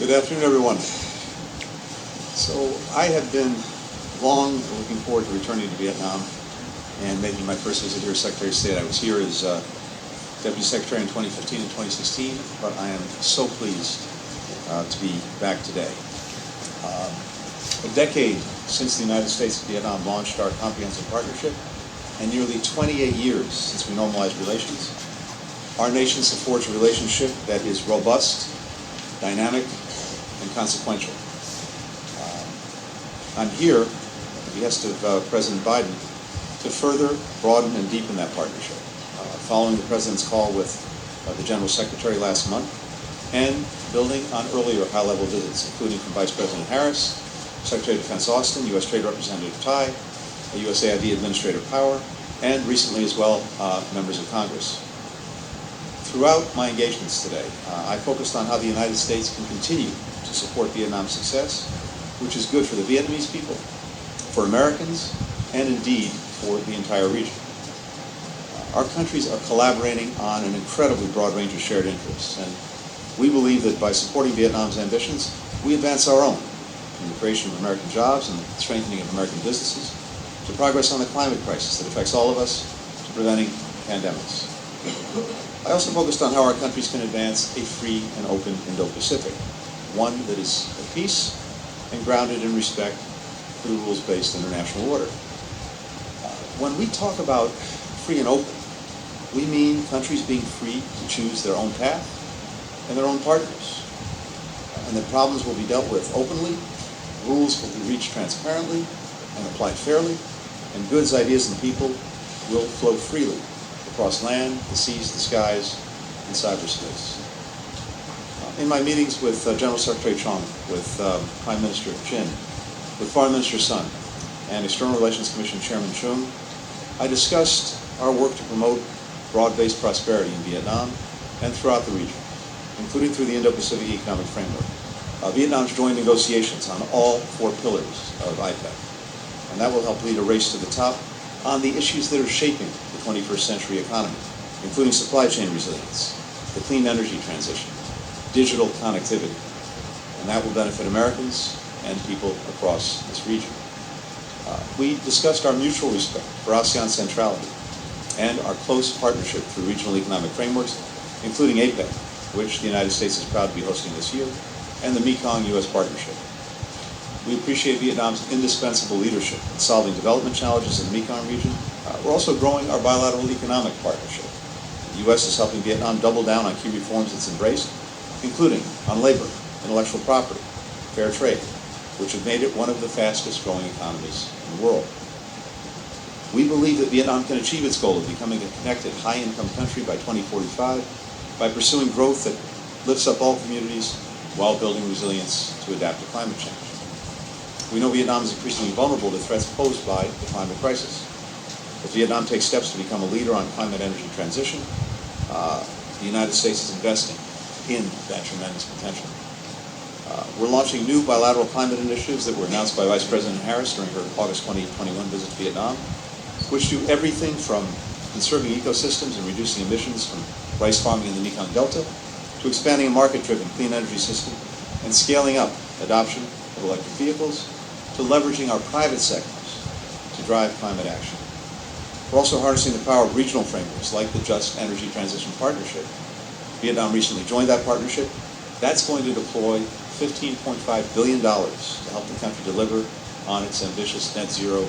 Good afternoon, everyone. So I have been long looking forward to returning to Vietnam and making my first visit here as Secretary of State. I was here as Deputy Secretary in 2015 and 2016, but I am so pleased to be back today. A decade since the United States and Vietnam launched our comprehensive partnership, and nearly 28 years since we normalized relations, our nations have forged a relationship that is robust, dynamic, and consequential. I'm here, at the behest of President Biden, to further broaden and deepen that partnership, following the President's call with the General Secretary last month, and building on earlier high-level visits, including from Vice President Harris, Secretary of Defense Austin, U.S. Trade Representative Tai, USAID Administrator Power, and recently as well, members of Congress. Throughout my engagements today, I focused on how the United States can continue to support Vietnam's success, which is good for the Vietnamese people, for Americans, and indeed for the entire region. Our countries are collaborating on an incredibly broad range of shared interests, and we believe that by supporting Vietnam's ambitions, we advance our own, from the creation of American jobs and the strengthening of American businesses, to progress on the climate crisis that affects all of us, to preventing pandemics. I also focused on how our countries can advance a free and open Indo-Pacific, one that is at peace and grounded in respect for the rules-based international order. When we talk about free and open, we mean countries being free to choose their own path and their own partners, and that problems will be dealt with openly, rules will be reached transparently and applied fairly, and goods, ideas, and people will flow freely across land, the seas, the skies, and cyberspace. In my meetings with General Secretary Chong, with Prime Minister Chin, with Foreign Minister Sun, and External Relations Commission Chairman Chung, I discussed our work to promote broad-based prosperity in Vietnam and throughout the region, including through the Indo-Pacific Economic Framework. Vietnam's joined negotiations on all four pillars of IPEF, and that will help lead a race to the top on the issues that are shaping the 21st century economy, including supply chain resilience, the clean energy transition, digital connectivity, and that will benefit Americans and people across this region. We discussed our mutual respect for ASEAN centrality and our close partnership through regional economic frameworks, including APEC, which the United States is proud to be hosting this year, and the Mekong-U.S. partnership. We appreciate Vietnam's indispensable leadership in solving development challenges in the Mekong region. We're also growing our bilateral economic partnership. The U.S. is helping Vietnam double down on key reforms it's embraced, including on labor, intellectual property, fair trade, which have made it one of the fastest growing economies in the world. We believe that Vietnam can achieve its goal of becoming a connected, high-income country by 2045 by pursuing growth that lifts up all communities while building resilience to adapt to climate change. We know Vietnam is increasingly vulnerable to threats posed by the climate crisis. As Vietnam takes steps to become a leader on climate energy transition, the United States is investing in that tremendous potential. We're launching new bilateral climate initiatives that were announced by Vice President Harris during her August 2021 visit to Vietnam, which do everything from conserving ecosystems and reducing emissions from rice farming in the Mekong Delta, to expanding a market-driven clean energy system and scaling up adoption of electric vehicles, to leveraging our private sectors to drive climate action. We're also harnessing the power of regional frameworks like the Just Energy Transition Partnership. Vietnam recently joined that partnership. That's going to deploy $15.5 billion to help the country deliver on its ambitious net zero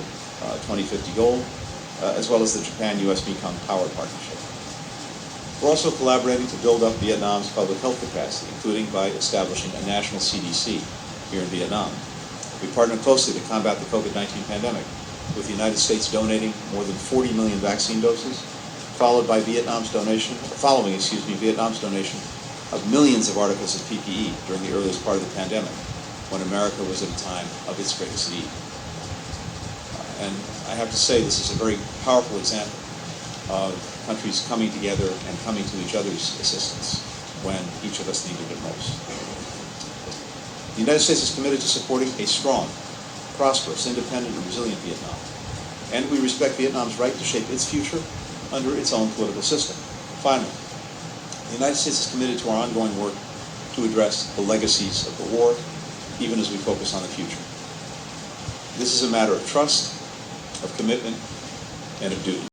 2050 goal, as well as the Japan-U.S. Mekong Power Partnership. We're also collaborating to build up Vietnam's public health capacity, including by establishing a national CDC here in Vietnam. We partner closely to combat the COVID-19 pandemic, with the United States donating more than 40 million vaccine doses, following Vietnam's donation of millions of articles of PPE during the earliest part of the pandemic, when America was at a time of its greatest need. And I have to say, this is a very powerful example of countries coming together and coming to each other's assistance when each of us needed it most. The United States is committed to supporting a strong, prosperous, independent, and resilient Vietnam, and we respect Vietnam's right to shape its future under its own political system. Finally, the United States is committed to our ongoing work to address the legacies of the war, even as we focus on the future. This is a matter of trust, of commitment, and of duty.